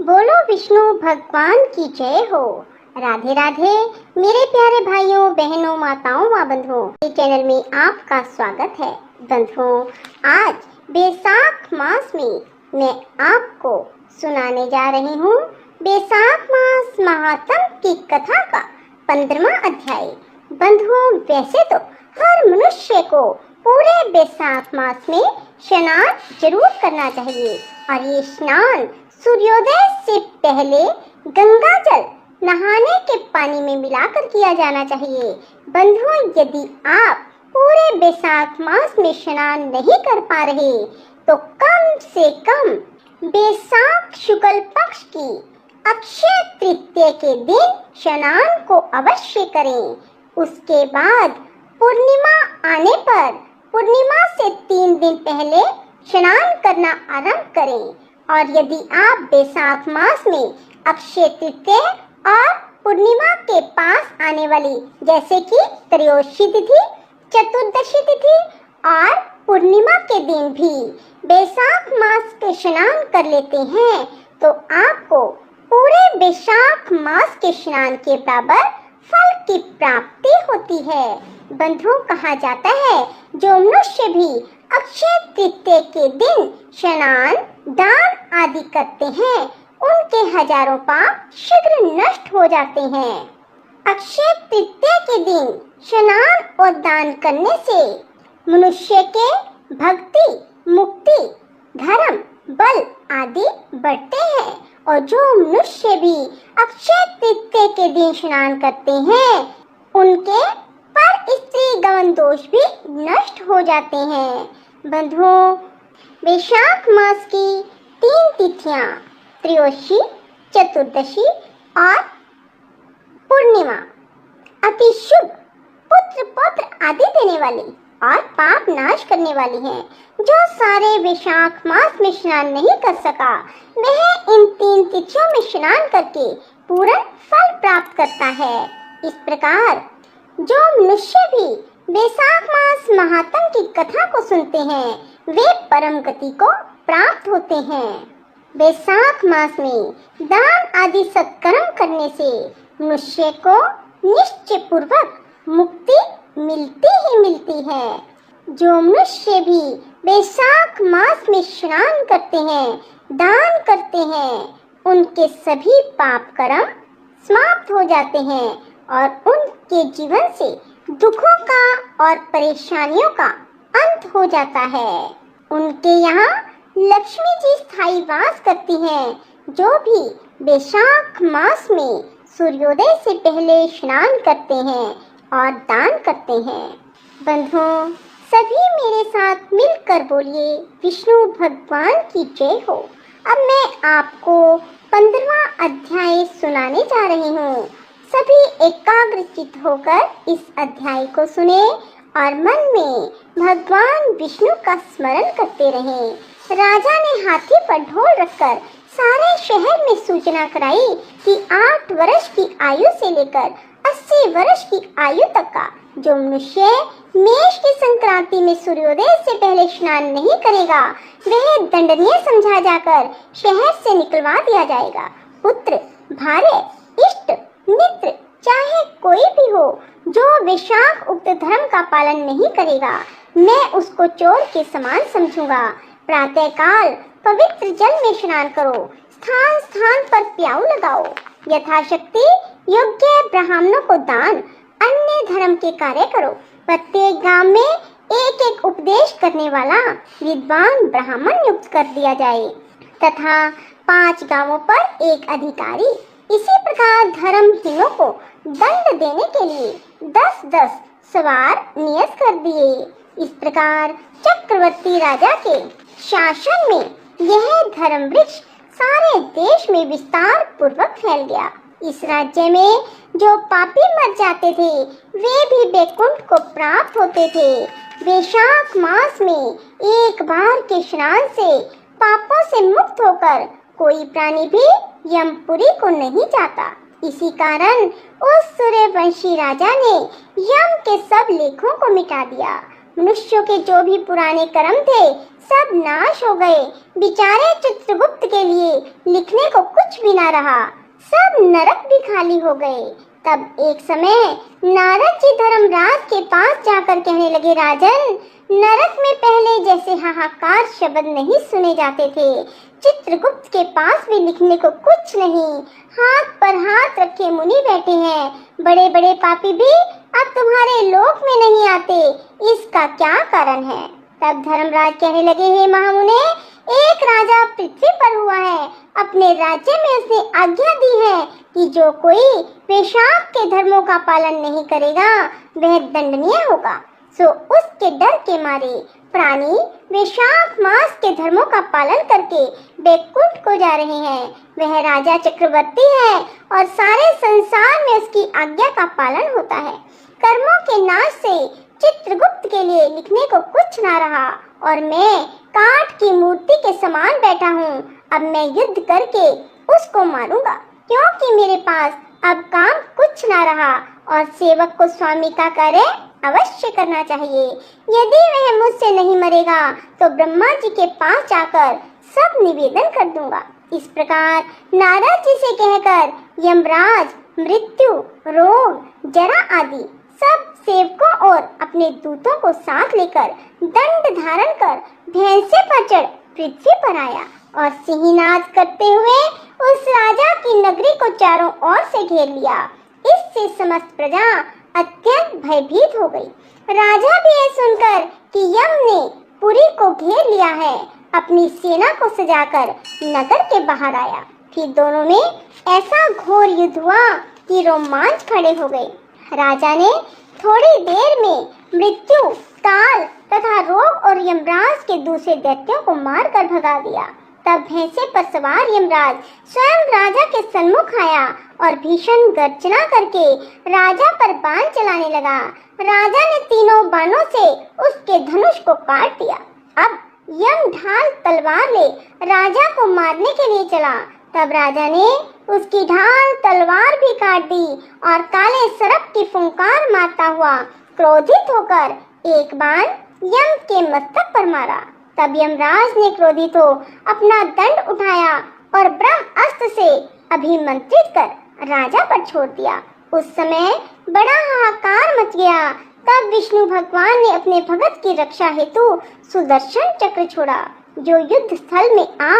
बोलो विष्णु भगवान की जय हो। राधे राधे मेरे प्यारे भाइयों बहनों माताओं व बंधुओं, इस चैनल में आपका स्वागत है। बंधुओं, आज बैसाख मास में मैं आपको सुनाने जा रही हूँ बैसाख मास महात्म की कथा का 15वां अध्याय। बंधुओं, वैसे तो हर मनुष्य को पूरे बैसाख मास में स्नान जरूर करना चाहिए और ये स्नान सूर्योदय से पहले गंगा जल नहाने के पानी में मिलाकर किया जाना चाहिए। बंधुओं, यदि आप पूरे बैसाख मास में स्नान नहीं कर पा रहे तो कम से कम बैसाख शुक्ल पक्ष की अक्षय तृतीया के दिन स्नान को अवश्य करें। उसके बाद पूर्णिमा आने पर पूर्णिमा से 3 दिन पहले स्नान करना आरंभ करें। और यदि आप बैसाख मास में अक्षय तृतीया और पूर्णिमा के पास आने वाली जैसे कि त्रयोदशी तिथि, चतुर्दशी तिथि और पूर्णिमा के दिन भी बैसाख मास के स्नान कर लेते हैं तो आपको पूरे बैसाख मास के स्नान के बराबर फल की प्राप्ति होती है। बंधुओं, कहा जाता है जो मनुष्य भी अक्षय तृतीया के दिन स्नान, दान आदि करते हैं उनके हजारों पाप शीघ्र नष्ट हो जाते हैं। अक्षय तृतीया के दिन स्नान और दान करने से मनुष्य के भक्ति, मुक्ति, धर्म, बल आदि बढ़ते हैं और जो मनुष्य भी अक्षय तृतीया के दिन स्नान करते हैं उनके पर स्त्री गमन दोष भी नष्ट हो जाते हैं। बंधुओं, बैसाख मास की 3 तिथियां त्रयोदशी, चतुर्दशी और पूर्णिमा अति शुभ, पुत्र पौत्र आदि देने वाली और पाप नाश करने वाली हैं। जो सारे बैसाख मास में स्नान नहीं कर सका वह इन 3 तिथियों में स्नान करके पूर्ण फल प्राप्त करता है। इस प्रकार जो मनुष्य भी बैसाख मास महात्म की कथा को सुनते हैं वे परम गति को प्राप्त होते हैं। बैसाख मास में दान आदि सत्कर्म करने से मनुष्य को निश्चय पूर्वक मुक्ति मिलती ही मिलती है। जो मनुष्य भी बैसाख मास में स्नान करते हैं, दान करते हैं, उनके सभी पाप कर्म समाप्त हो जाते हैं और उनके जीवन से दुखों का और परेशानियों का अंत हो जाता है। उनके यहाँ लक्ष्मी जी स्थायी वास करती हैं। जो भी बैसाख मास में सूर्योदय से पहले स्नान करते हैं और दान करते हैं। बंधुओं, सभी मेरे साथ मिलकर बोलिए विष्णु भगवान की जय हो। अब मैं आपको 15वां अध्याय सुनाने जा रही हूँ। सभी एकाग्रचित होकर इस अध्याय को सुने और मन में भगवान विष्णु का स्मरण करते रहें। राजा ने हाथी पर ढोल रखकर सारे शहर में सूचना कराई कि 8 वर्ष की आयु से लेकर 80 वर्ष की आयु तक का जो मनुष्य मेष की संक्रांति में सूर्योदय से पहले स्नान नहीं करेगा वह दंडनीय समझा जाकर शहर से निकलवा दिया जाएगा। पुत्र, भार्य, इष्ट, मित्र चाहे कोई भी हो, जो बैसाख उक्त धर्म का पालन नहीं करेगा मैं उसको चोर के समान समझूंगा। प्रातः काल पवित्र जल में स्नान करो, स्थान स्थान पर प्याऊ लगाओ, यथाशक्ति योग्य ब्राह्मणों को दान, अन्य धर्म के कार्य करो। प्रत्येक गांव में एक एक उपदेश करने वाला विद्वान ब्राह्मण नियुक्त कर दिया जाए तथा 5 गांवों पर एक अधिकारी। इसी प्रकार धर्महीनों को दंड देने के लिए 10-10 सवार नियत कर दिए। इस प्रकार चक्रवर्ती राजा के शासन में यह धर्म वृक्ष सारे देश में विस्तार पूर्वक फैल गया। इस राज्य में जो पापी मर जाते थे वे भी बैकुंठ को प्राप्त होते थे। बैसाख मास में एक बार के स्नान से पापों से मुक्त होकर कोई प्राणी भी यमपुरी को नहीं जाता। इसी कारण उस सूर्यवंशी राजा ने यम के सब लेखों को मिटा दिया मनुष्यों के जो भी पुराने कर्म थे सब नाश हो गए। बेचारे चित्रगुप्त के लिए लिखने को कुछ भी ना रहा। सब नरक भी खाली हो गए। तब एक समय नारद जी धर्मराज के पास जाकर कहने लगे, राजन, नरक में पहले जैसे हाहाकार शब्द नहीं सुने जाते थे। चित्रगुप्त के पास भी लिखने को कुछ नहीं। हाथ पर हाथ रखे मुनि बैठे हैं। बड़े बड़े पापी भी अब तुम्हारे लोक में नहीं आते। इसका क्या कारण है? तब धर्मराज कहने लगे, हे महामुने, एक राजा पृथ्वी पर हुआ है। अपने राज्य में उसने आज्ञा दी है कि जो कोई पेशाब के धर्मों का पालन नहीं करेगा वह दंडनीय होगा। सो उसके डर के मारे प्राणी पेशाब मांस के धर्मों का पालन करके बैकुंठ को जा रहे हैं। वह राजा चक्रवर्ती है और सारे संसार में उसकी आज्ञा का पालन होता है। कर्मों के नाश से चित्रगुप्त के लिए लिखने को कुछ ना रहा और मैं काठ की मूर्ति के समान बैठा हूँ। अब मैं युद्ध करके उसको मारूंगा, क्योंकि मेरे पास अब काम कुछ ना रहा और सेवक को स्वामी का कार्य अवश्य करना चाहिए। यदि वह मुझसे नहीं मरेगा तो ब्रह्मा जी के पास जाकर सब निवेदन कर दूंगा। इस प्रकार नारद जी से कहकर यमराज मृत्यु, रोग, जरा आदि सब सेवकों और अपने दूतों को साथ लेकर दंड धारण कर भैंसे पर चढ़ पृथ्वी पर आया और सिंहनाद करते हुए उस राजा की नगरी को चारों ओर से घेर लिया। इससे समस्त प्रजा अत्यंत भयभीत हो गई। राजा भी यह सुनकर कि यम ने पुरी को घेर लिया है, अपनी सेना को सजाकर नगर के बाहर आया। फिर दोनों में ऐसा घोर युद्ध हुआ कि रोमांच खड़े हो गए। राजा ने थोड़ी देर में मृत्यु, काल तथा रोग और यमराज के दूसरे दैत्यों को मारकर भगा दिया। तब भैंसे पर सवार यमराज स्वयं राजा के सन्मुख आया और भीषण गर्जना करके राजा पर बाण चलाने लगा। राजा ने तीनों बाणों से उसके धनुष को काट दिया। अब यम ढाल तलवार ले राजा को मारने के लिए चला। तब राजा ने उसकी ढाल तलवार भी काट दी और काले सर्प की फुंकार मारता हुआ क्रोधित होकर एक बाण यम के मस्तक पर मारा। तब यमराज ने क्रोधित हो अपना दंड उठाया और ब्रह्म अस्त्र से अभिमंत्रित कर राजा पर छोड़ दिया। उस समय बड़ा हाहाकार मच गया। तब विष्णु भगवान ने अपने भगत की रक्षा हेतु सुदर्शन चक्र छोड़ा, जो युद्ध स्थल में आ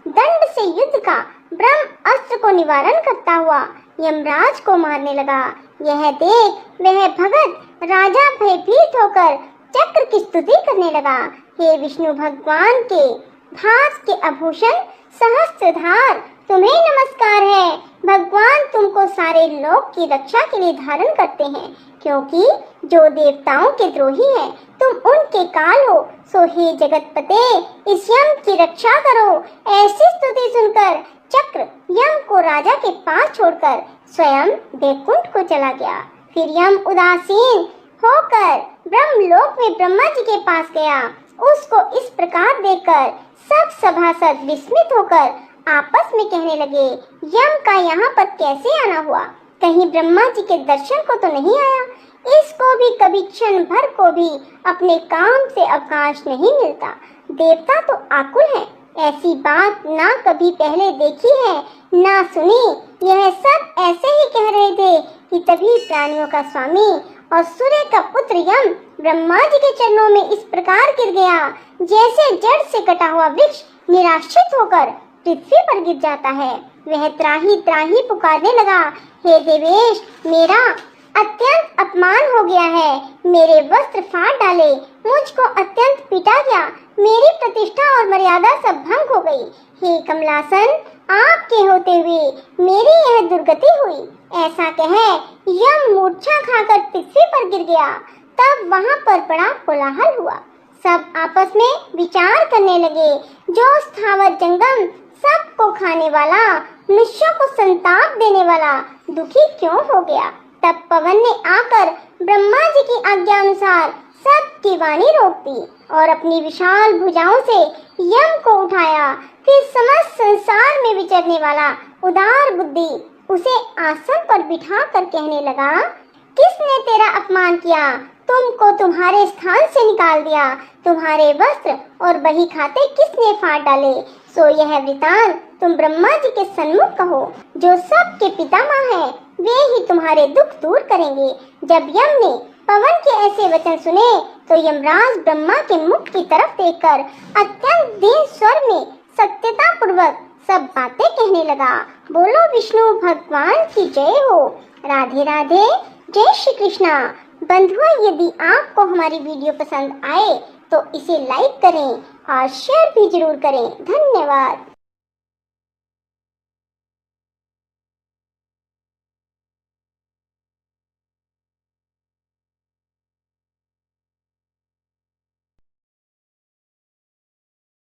दंड से युद्ध का ब्रह्म अस्त्र को निवारण करता हुआ यमराज को मारने लगा। यह देख वह भगत राजा भयभीत होकर चक्र की स्तुति करने लगा। हे विष्णु भगवान के भास के आभूषण सहस्त्रधार, तुम्हें नमस्कार है। भगवान तुमको सारे लोक की रक्षा के लिए धारण करते हैं, क्योंकि जो देवताओं के द्रोही हैं तुम उनके काल हो। सो हे जगतपते, इस यम की रक्षा करो। ऐसी स्तुति सुनकर चक्र यम को राजा के पास छोड़कर स्वयं बैकुंठ को चला गया। फिर यम उदासीन होकर ब्रह्मलोक में ब्रह्मा जी के पास गया। उसको इस प्रकार देखकर सब सभासद विस्मित होकर आपस में कहने लगे, यम का यहाँ पर कैसे आना हुआ? कहीं ब्रह्मा जी के दर्शन को तो नहीं आया? इसको भी कभी क्षण भर को भी अपने काम से अवकाश नहीं मिलता। देवता तो आकुल है, ऐसी बात ना कभी पहले देखी है ना सुनी। यह सब ऐसे ही कह रहे थे कि तभी प्राणियों का स्वामी और सूर्य का पुत्र यम ब्रह्मा जी के चरणों में इस प्रकार गिर गया, जैसे जड़ से कटा हुआ वृक्ष निराश्रित होकर पृथ्वी पर गिर जाता है। वह त्राही त्राही पुकारने लगा, हे देवेश, मेरा अत्यंत अपमान हो गया है। मेरे वस्त्र फाड़ डाले, मुझको अत्यंत पीटा गया, मेरी प्रतिष्ठा और मर्यादा सब भंग हो गई। हे कमलासन, आपके होते हुए मेरी यह दुर्गति हुई। ऐसा कह यम मूर्छा खाकर पृथ्वी पर गिर गया। तब वहाँ पर बड़ा कोलाहल हुआ। सब आपस में विचार करने लगे, जो स्थावर जंगम सबको खाने वाला, मनुष्यों को संताप देने वाला दुखी क्यों हो गया? तब पवन ने आकर ब्रह्मा जी की आज्ञा अनुसार सबकी वाणी रोक दी और अपनी विशाल भुजाओं से यम को उठाया। फिर समस्त संसार में विचरने वाला उदार बुद्धि उसे आसन पर बिठा कर कहने लगा, किसने तेरा अपमान किया? तुमको तुम्हारे स्थान से निकाल दिया, तुम्हारे वस्त्र और बही खाते किसने फाड़ डाले? सो यह वृतांत तुम ब्रह्मा जी के सन्मुख कहो, जो सबके पितामह हैं, वे ही तुम्हारे दुख दूर करेंगे। जब यम ने पवन के ऐसे वचन सुने तो यमराज ब्रह्मा के मुख की तरफ देखकर अत्यंत दीन स्वर में सत्यता पूर्वक सब बातें कहने लगा। बोलो विष्णु भगवान की जय हो। राधे राधे, जय श्री कृष्णा। बंधुओं, यदि आपको हमारी वीडियो पसंद आए तो इसे लाइक करें और शेयर भी जरूर करें। धन्यवाद।